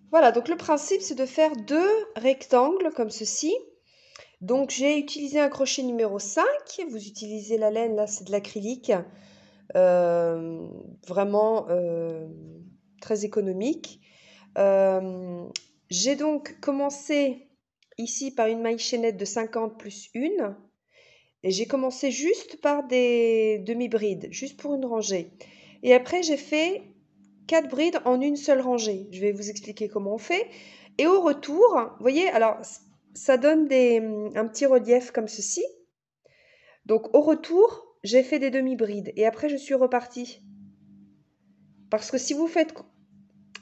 Voilà, donc le principe, c'est de faire 2 rectangles comme ceci. Donc j'ai utilisé un crochet numéro 5. Vous utilisez la laine, là, c'est de l'acrylique. Euh, vraiment très économique. J'ai donc commencé ici par une maille chaînette de 50 plus 1. Et j'ai commencé juste par des demi-brides, juste pour une rangée. Et après, j'ai fait 4 brides en une seule rangée. Je vais vous expliquer comment on fait. Et au retour, vous voyez, alors ça donne un petit relief comme ceci. Donc au retour, j'ai fait des demi-brides et après je suis repartie. Parce que si vous faites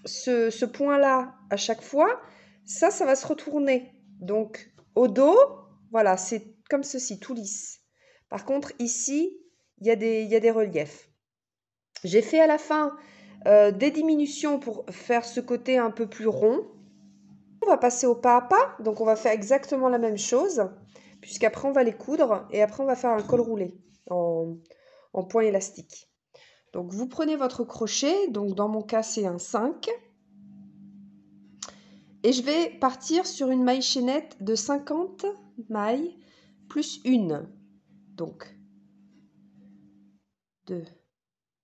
ce point-là à chaque fois, ça va se retourner. Donc au dos, voilà, c'est comme ceci, tout lisse. Par contre, ici, il y a des reliefs. J'ai fait à la fin des diminutions pour faire ce côté un peu plus rond. On va passer au pas à pas, donc on va faire exactement la même chose, puisqu'après on va les coudre et après on va faire un col roulé en point élastique. Donc vous prenez votre crochet, donc dans mon cas c'est un 5, et je vais partir sur une maille chaînette de 50 mailles plus une. Donc 2,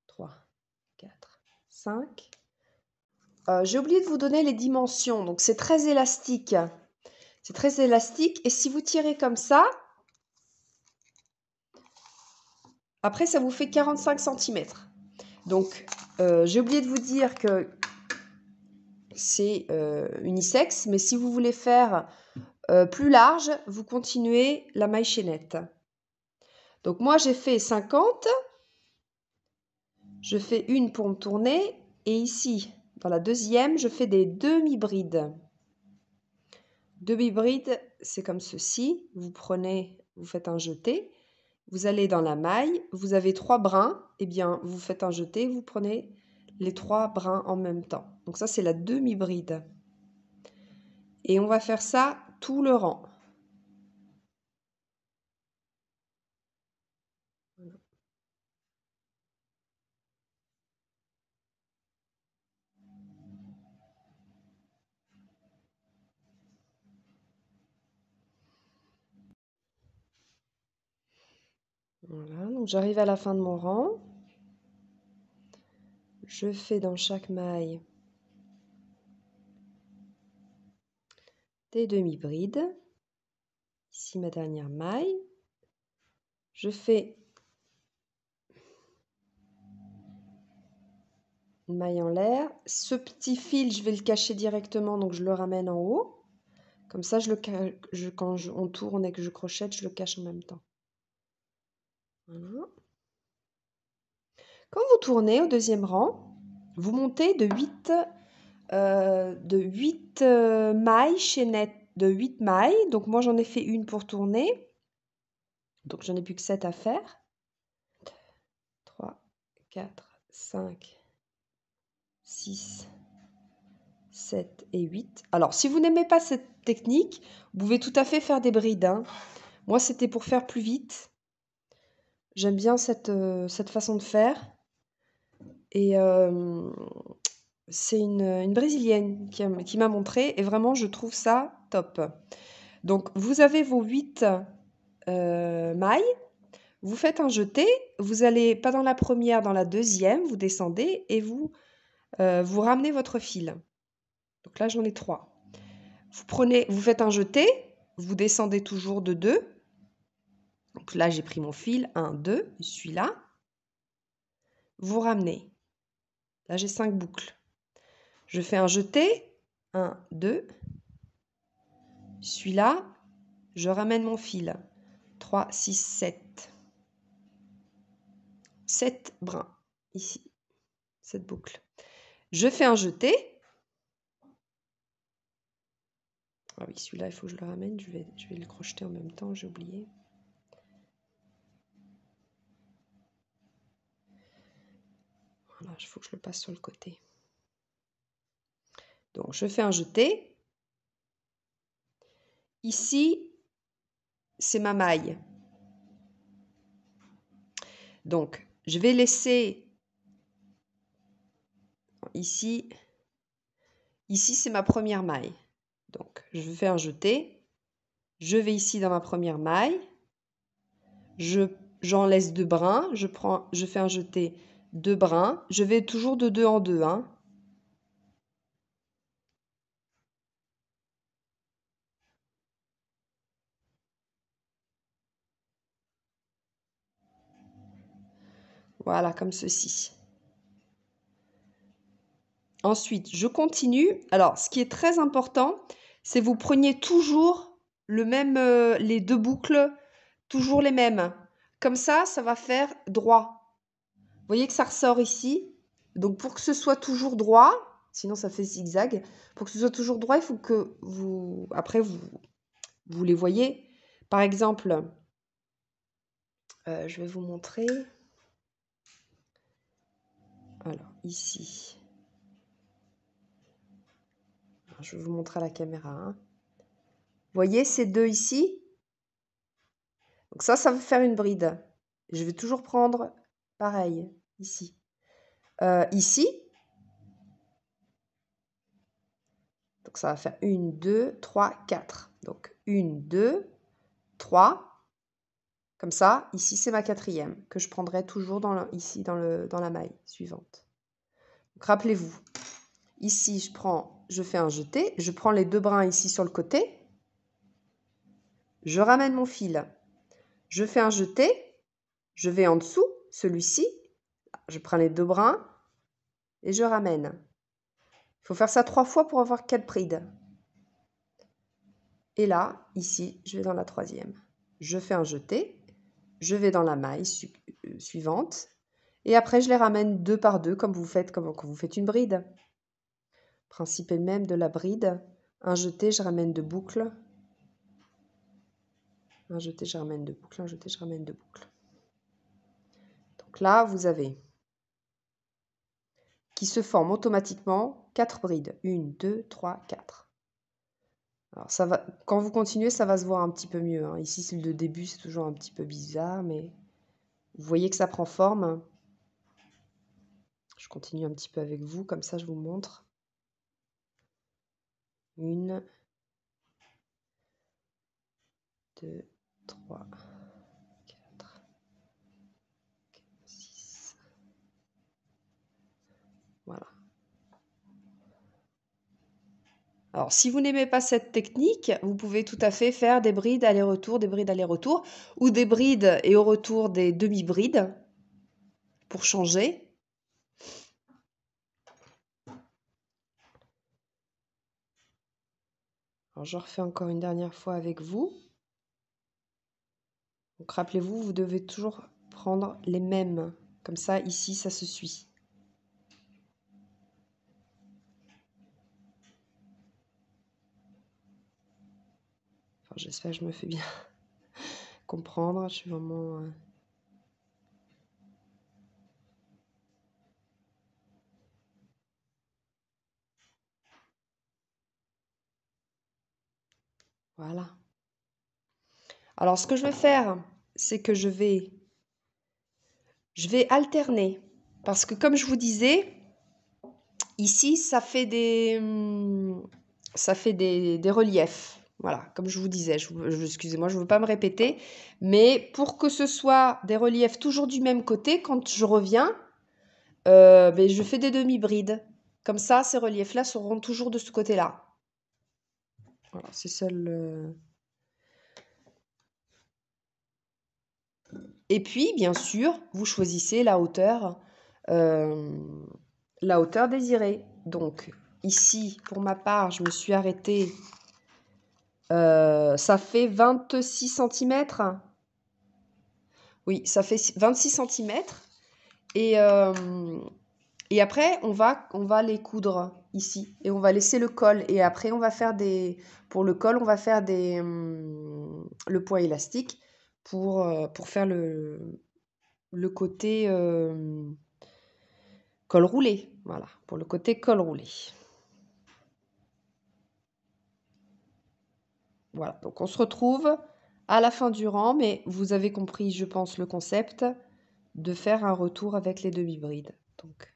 3, 4, 5. J'ai oublié de vous donner les dimensions, donc c'est très élastique. C'est très élastique et si vous tirez comme ça, après ça vous fait 45 cm. Donc j'ai oublié de vous dire que c'est unisexe, mais si vous voulez faire plus large, vous continuez la maille chaînette. Donc moi j'ai fait 50, je fais une pour me tourner et ici dans la deuxième je fais des demi-brides. Demi-brides, c'est comme ceci, vous prenez, vous faites un jeté, vous allez dans la maille, vous avez 3 brins, et bien vous faites un jeté, vous prenez les 3 brins en même temps. Donc ça c'est la demi-bride. Et on va faire ça tout le rang. Voilà, donc j'arrive à la fin de mon rang. Je fais dans chaque maille des demi-brides. Ici ma dernière maille. Je fais une maille en l'air. Ce petit fil, je vais le cacher directement, donc je le ramène en haut. Comme ça, quand on tourne et que je crochette, je le cache en même temps. Voilà. Quand vous tournez au deuxième rang, vous montez de 8 mailles chaînettes, de 8 mailles. Donc moi, j'en ai fait une pour tourner. Donc j'en ai plus que 7 à faire. 3, 4, 5, 6, 7 et 8. Alors, si vous n'aimez pas cette technique, vous pouvez tout à fait faire des brides, hein. Moi, c'était pour faire plus vite. J'aime bien cette façon de faire. Et c'est une Brésilienne qui m'a montré. Et vraiment, je trouve ça top. Donc, vous avez vos 8 mailles. Vous faites un jeté. Vous allez pas dans la première, dans la deuxième. Vous descendez et vous ramenez votre fil. Donc là, j'en ai 3. Vous faites un jeté. Vous descendez toujours de 2. Donc là, j'ai pris mon fil. 1, 2. Je suis là. Vous ramenez. Là, j'ai 5 boucles. Je fais un jeté. 1, 2. Je suis là. Je ramène mon fil. 3, 6, 7. 7 brins. Ici. 7 boucles. Je fais un jeté. Ah oui, celui-là, il faut que je le ramène. Je vais le crocheter en même temps. J'ai oublié. Voilà, il faut que je le passe sur le côté. Donc, je fais un jeté. Ici, c'est ma maille. Donc, je vais laisser ici Ici, c'est ma première maille. Donc, je fais un jeté. Je vais ici dans ma première maille. J'en laisse 2 brins. Je fais un jeté 2 brins. Je vais toujours de 2 en 2. Hein. Voilà, comme ceci. Ensuite, je continue. Alors, ce qui est très important, c'est vous preniez toujours le même, les 2 boucles, toujours les mêmes. Comme ça va faire droit. Vous voyez que ça ressort ici. Donc, pour que ce soit toujours droit, sinon ça fait zigzag. Pour que ce soit toujours droit, il faut que vous, après, vous les voyez. Par exemple, je vais vous montrer. Alors, ici. Alors, je vais vous montrer à la caméra. Hein. Vous voyez ces 2 ici? Donc ça va faire une bride. Je vais toujours prendre pareil, ici. Ici. Donc ça va faire 1, 2, 3, 4. Donc 1, 2, 3. Comme ça, ici c'est ma 4e que je prendrai toujours ici dans la maille suivante. Donc rappelez-vous, ici je fais un jeté, je prends les 2 brins ici sur le côté, je ramène mon fil, je fais un jeté, je vais en dessous, celui-ci, je prends les 2 brins et je ramène. Il faut faire ça 3 fois pour avoir 4 brides. Et là, ici, je vais dans la 3e. Je fais un jeté, je vais dans la maille suivante, et après je les ramène 2 par 2 comme quand vous faites une bride. Principe même de la bride. Un jeté, je ramène 2 boucles. Un jeté, je ramène 2 boucles. Un jeté, je ramène 2 boucles. Donc là, vous avez qui se forment automatiquement 4 brides. 1, 2, 3, 4. Alors ça va, quand vous continuez, ça va se voir un petit peu mieux. Hein. Ici, le début, c'est toujours un petit peu bizarre, mais vous voyez que ça prend forme. Je continue un petit peu avec vous, comme ça je vous montre. 1, 2, 3, 4, 6. Voilà. Alors, si vous n'aimez pas cette technique, vous pouvez tout à fait faire des brides aller-retour, ou des brides et au retour des demi-brides pour changer. Alors, je refais encore une dernière fois avec vous. Donc, rappelez-vous, vous devez toujours prendre les mêmes. Comme ça, ici, ça se suit. Enfin, j'espère que je me fais bien comprendre. Je suis vraiment... Voilà. Alors, ce que je vais faire, c'est que je vais alterner. Parce que comme je vous disais, ici, ça fait des reliefs. Voilà, comme je vous disais, excusez-moi, je ne veux pas me répéter, mais pour que ce soit des reliefs toujours du même côté, quand je reviens, je fais des demi-brides. Comme ça, ces reliefs-là seront toujours de ce côté-là. Voilà, c'est seul... Et puis, bien sûr, vous choisissez la hauteur désirée. Donc, ici, pour ma part, je me suis arrêtée... ça fait 26 cm. Oui, ça fait 26 cm. Et après, on va les coudre ici. Et on va laisser le col. Et après, on va faire pour le col, on va faire le point élastique pour faire le côté col roulé. Voilà, pour le côté col roulé. Voilà, donc on se retrouve à la fin du rang, mais vous avez compris, je pense, le concept de faire un retour avec les demi-brides. Donc,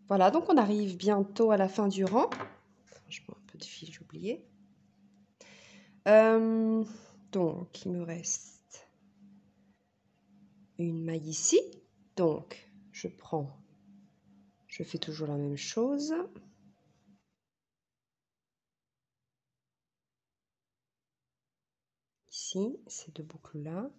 Voilà, donc on arrive bientôt à la fin du rang. Franchement, un peu de fil, j'ai oublié. Donc, il me reste une maille ici. Donc, je fais toujours la même chose. Ici, ces deux boucles-là.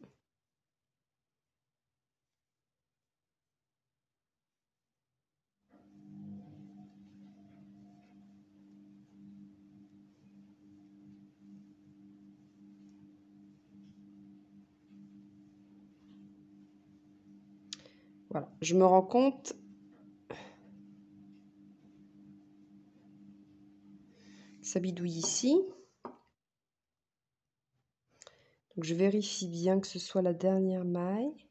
Voilà, je me rends compte que ça bidouille ici. Donc je vérifie bien que ce soit la dernière maille.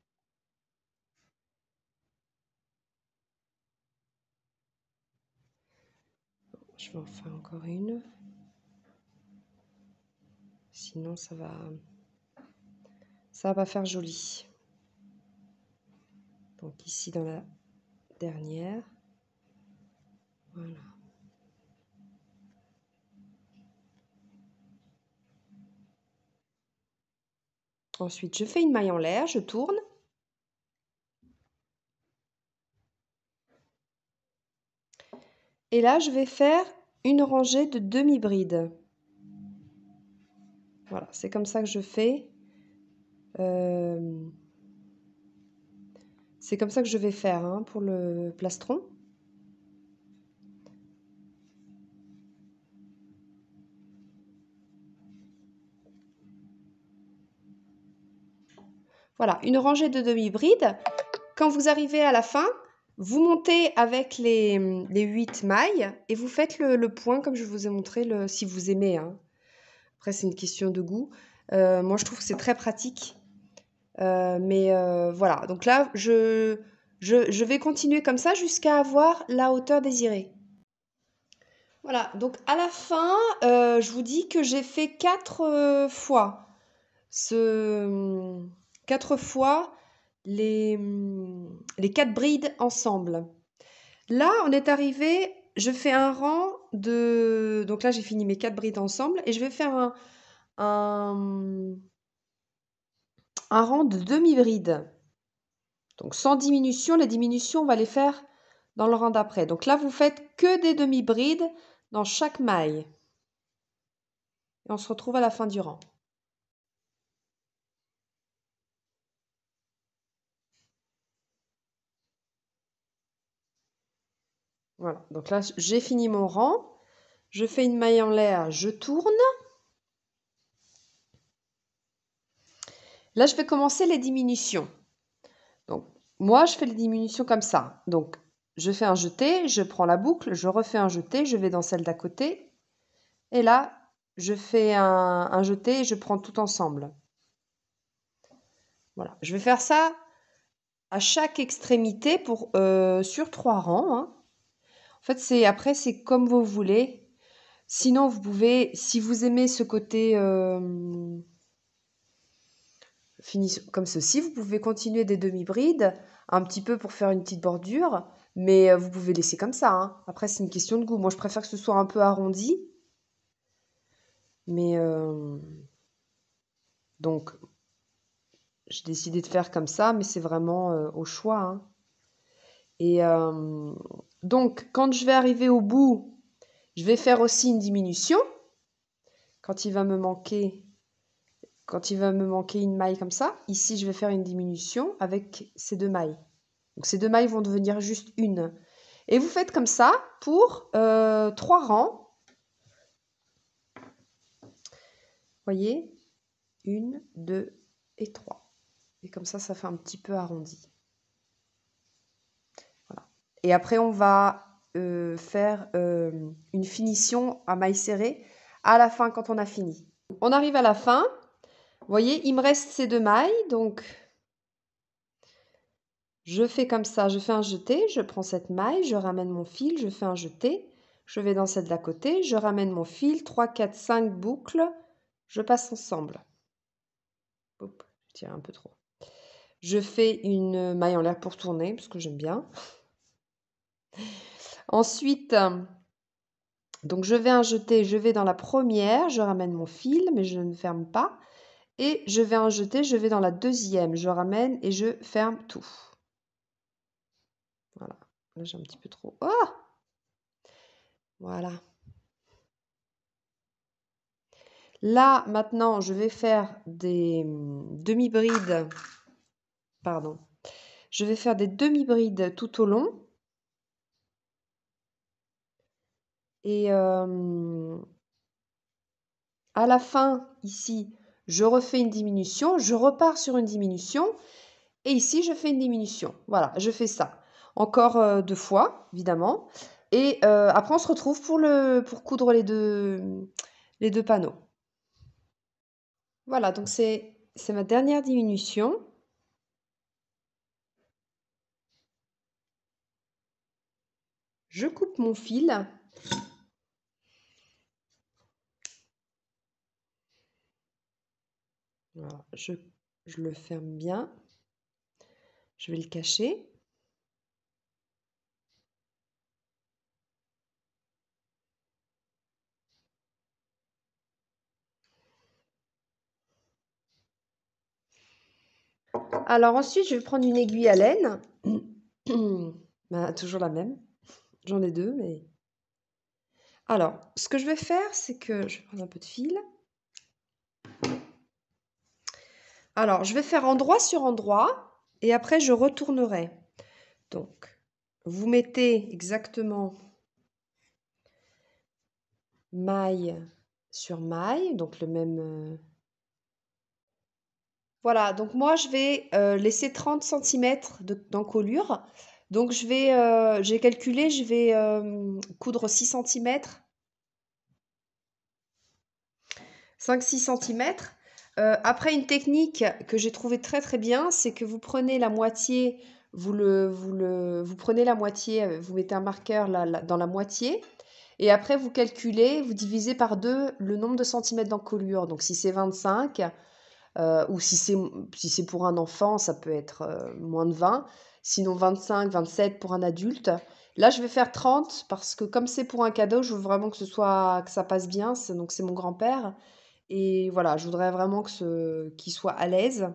Je vais en faire encore une. Sinon ça va pas faire joli. Donc ici dans la dernière. Voilà. Ensuite, je fais une maille en l'air, je tourne. Et là, je vais faire une rangée de demi-brides. Voilà, c'est comme ça que je fais. C'est comme ça que je vais faire hein, pour le plastron. Voilà, une rangée de demi-brides. Quand vous arrivez à la fin, vous montez avec les 8 mailles et vous faites le point comme je vous ai montré, si vous aimez. Hein. Après, c'est une question de goût. Moi, je trouve que c'est très pratique. Voilà, donc là, je vais continuer comme ça jusqu'à avoir la hauteur désirée. Voilà, donc à la fin, je vous dis que j'ai fait 4 fois 4 fois les 4 brides ensemble. Là, on est arrivé, je fais un rang de... Donc là, j'ai fini mes 4 brides ensemble et je vais faire un rang de demi-brides. Donc sans diminution, les diminutions, on va les faire dans le rang d'après. Donc là, vous faites que des demi-brides dans chaque maille. Et on se retrouve à la fin du rang. Voilà, donc là, j'ai fini mon rang. Je fais une maille en l'air, je tourne. Là, je vais commencer les diminutions. Donc, moi, je fais les diminutions comme ça. Donc, je fais un jeté, je prends la boucle, je refais un jeté, je vais dans celle d'à côté. Et là, je fais un jeté et je prends tout ensemble. Voilà, je vais faire ça à chaque extrémité sur 3 rangs. Hein. En fait, après, c'est comme vous voulez. Sinon, vous pouvez, si vous aimez ce côté fini comme ceci, vous pouvez continuer des demi-brides, un petit peu pour faire une petite bordure, mais vous pouvez laisser comme ça. Hein. Après, c'est une question de goût. Moi, je préfère que ce soit un peu arrondi. Mais donc, j'ai décidé de faire comme ça, mais c'est vraiment au choix. Hein. Et donc, quand je vais arriver au bout, je vais faire aussi une diminution. Quand il va me manquer une maille comme ça, ici, je vais faire une diminution avec ces 2 mailles. Donc, ces 2 mailles vont devenir juste une. Et vous faites comme ça pour 3 rangs. Voyez, 1, 2 et 3. Et comme ça fait un petit peu arrondi. Voilà. Et après, on va faire une finition à maille serrée à la fin quand on a fini. On arrive à la fin. Vous voyez, il me reste ces 2 mailles. Donc, je fais comme ça. Je fais un jeté. Je prends cette maille. Je ramène mon fil. Je fais un jeté. Je vais dans celle d'à côté. Je ramène mon fil. 3, 4, 5 boucles. Je passe ensemble. Hop, je tire un peu trop. Je fais une maille en l'air pour tourner, parce que j'aime bien. Ensuite, donc je vais injeter, je vais dans la première, je ramène mon fil, mais je ne ferme pas. Et je vais injeter, je vais dans la deuxième, je ramène et je ferme tout. Voilà, là j'ai un petit peu trop. Oh! Voilà. Là, maintenant, je vais faire des demi-brides. Pardon. Je vais faire des demi-brides tout au long. Et à la fin, ici, je refais une diminution. Je repars sur une diminution. Et ici, je fais une diminution. Voilà, je fais ça. Encore 2 fois, évidemment. Et après, on se retrouve pour coudre les deux panneaux. Voilà, donc c'est ma dernière diminution. Je coupe mon fil. Voilà, je le ferme bien. Je vais le cacher. Alors ensuite, je vais prendre une aiguille à laine. Ben, toujours la même. J'en ai 2, mais... Alors, ce que je vais faire, c'est que... Je vais prendre un peu de fil. Alors, je vais faire endroit sur endroit. Et après, je retournerai. Donc, vous mettez exactement maille sur maille. Donc, le même... Voilà, donc moi je vais laisser 30 cm d'encolure. Donc j'ai calculé, je vais coudre 6 cm, 5-6 cm. Après, une technique que j'ai trouvée très très bien, c'est que vous prenez la moitié, vous prenez la moitié, vous mettez un marqueur dans la moitié, et après vous calculez, vous divisez par 2 le nombre de centimètres d'encolure. Donc si c'est 25, ou si c'est pour un enfant, ça peut être moins de 20. Sinon 25, 27 pour un adulte. Là, je vais faire 30 parce que comme c'est pour un cadeau, je veux vraiment que ça passe bien. Donc c'est mon grand-père. Et voilà, je voudrais vraiment qu'il soit à l'aise,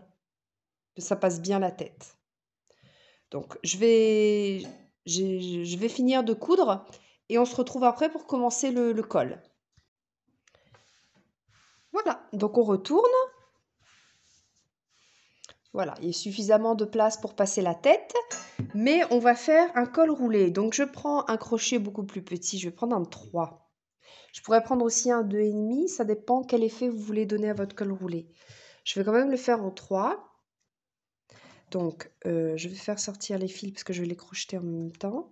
que ça passe bien la tête. Donc je vais finir de coudre et on se retrouve après pour commencer le col. Voilà, donc on retourne. Voilà, il y a suffisamment de place pour passer la tête, mais on va faire un col roulé. Donc je prends un crochet beaucoup plus petit, je vais prendre un 3. Je pourrais prendre aussi un 2,5, ça dépend quel effet vous voulez donner à votre col roulé. Je vais quand même le faire en 3. Donc je vais faire sortir les fils parce que je vais les crocheter en même temps.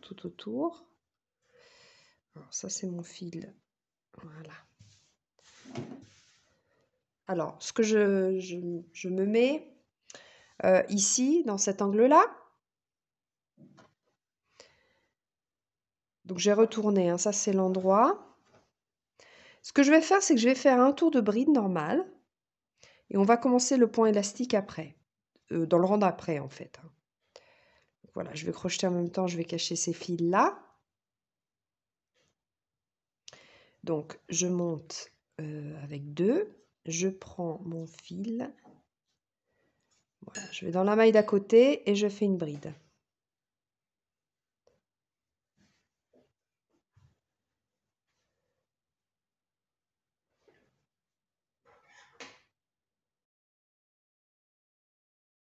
Tout autour. Alors ça c'est mon fil. Voilà. Alors ce que je me mets ici, dans cet angle-là. Donc j'ai retourné, hein, ça c'est l'endroit. Ce que je vais faire, c'est que je vais faire un tour de bride normal. Et on va commencer le point élastique après. Dans le rang d'après, en fait. Voilà, je vais crocheter en même temps, je vais cacher ces fils-là. Donc, je monte avec 2. Je prends mon fil. Voilà, je vais dans la maille d'à côté et je fais une bride.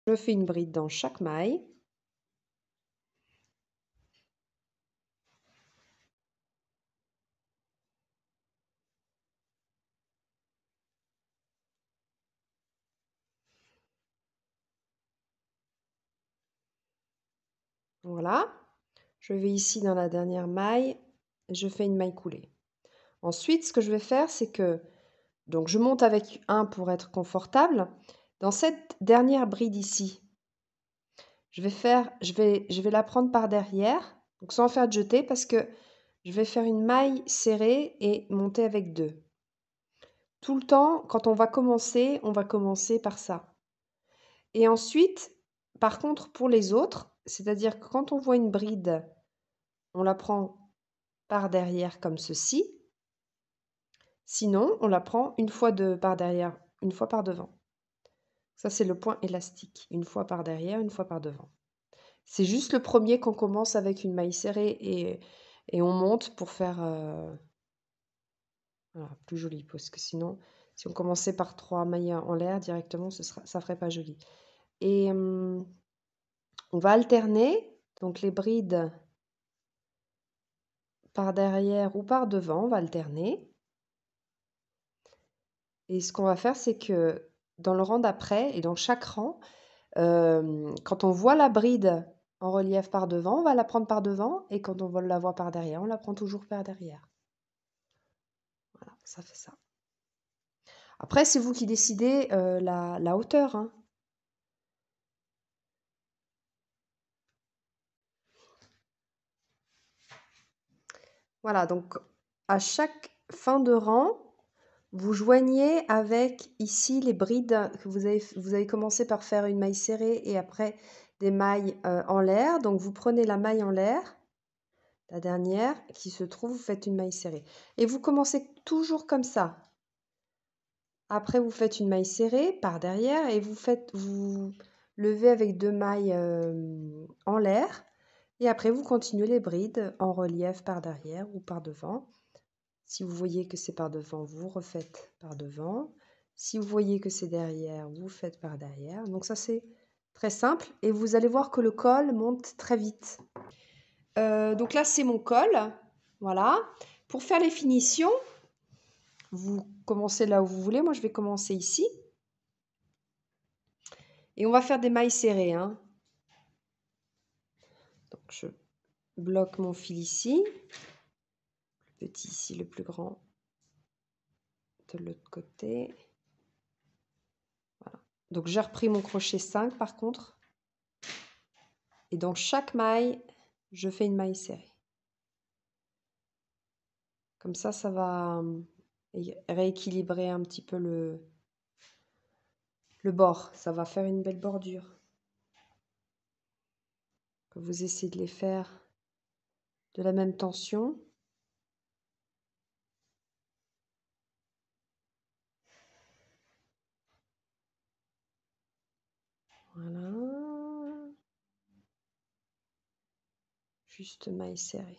Je fais une bride dans chaque maille. Voilà. Je vais ici dans la dernière maille. Je fais une maille coulée. Ensuite, ce que je vais faire, c'est que donc je monte avec 1 pour être confortable. Dans cette dernière bride ici, je vais la prendre par derrière, donc sans faire de jeter parce que je vais faire une maille serrée et monter avec 2. Tout le temps, quand on va commencer par ça. Et ensuite, par contre, pour les autres, c'est-à-dire que quand on voit une bride on la prend par derrière comme ceci. Sinon, on la prend une fois par derrière, une fois par devant. Ça, c'est le point élastique. Une fois par derrière, une fois par devant. C'est juste le premier qu'on commence avec une maille serrée et on monte pour faire voilà, plus joli. Parce que sinon, si on commençait par 3 mailles en l'air directement, ça ferait pas joli. Et on va alterner. Donc les brides par derrière ou par devant, on va alterner. Et ce qu'on va faire, c'est que dans le rang d'après et dans chaque rang, quand on voit la bride en relief par devant, on va la prendre par devant. Et quand on veut la voir par derrière, on la prend toujours par derrière. Voilà, ça fait ça. Après, c'est vous qui décidez la hauteur, hein. Voilà, donc à chaque fin de rang, vous joignez avec ici les brides que vous avez commencé par faire une maille serrée et après des mailles en l'air. Donc vous prenez la maille en l'air, la dernière qui se trouve, vous faites une maille serrée. Et vous commencez toujours comme ça. Après, vous faites une maille serrée par derrière et vous levez avec 2 mailles en l'air. Et après, vous continuez les brides en relief par derrière ou par devant. Si vous voyez que c'est par devant, vous refaites par devant. Si vous voyez que c'est derrière, vous faites par derrière. Donc ça, c'est très simple. Et vous allez voir que le col monte très vite. Donc là, c'est mon col. Voilà. Pour faire les finitions, vous commencez là où vous voulez. Moi, je vais commencer ici. Et on va faire des mailles serrées, hein. Donc je bloque mon fil ici. Le petit ici, le plus grand de l'autre côté. Voilà. Donc j'ai repris mon crochet 5 par contre. Et dans chaque maille, je fais une maille serrée. Comme ça va rééquilibrer un petit peu le bord. Ça va faire une belle bordure. Vous essayez de les faire de la même tension. Voilà. Juste maille serrée.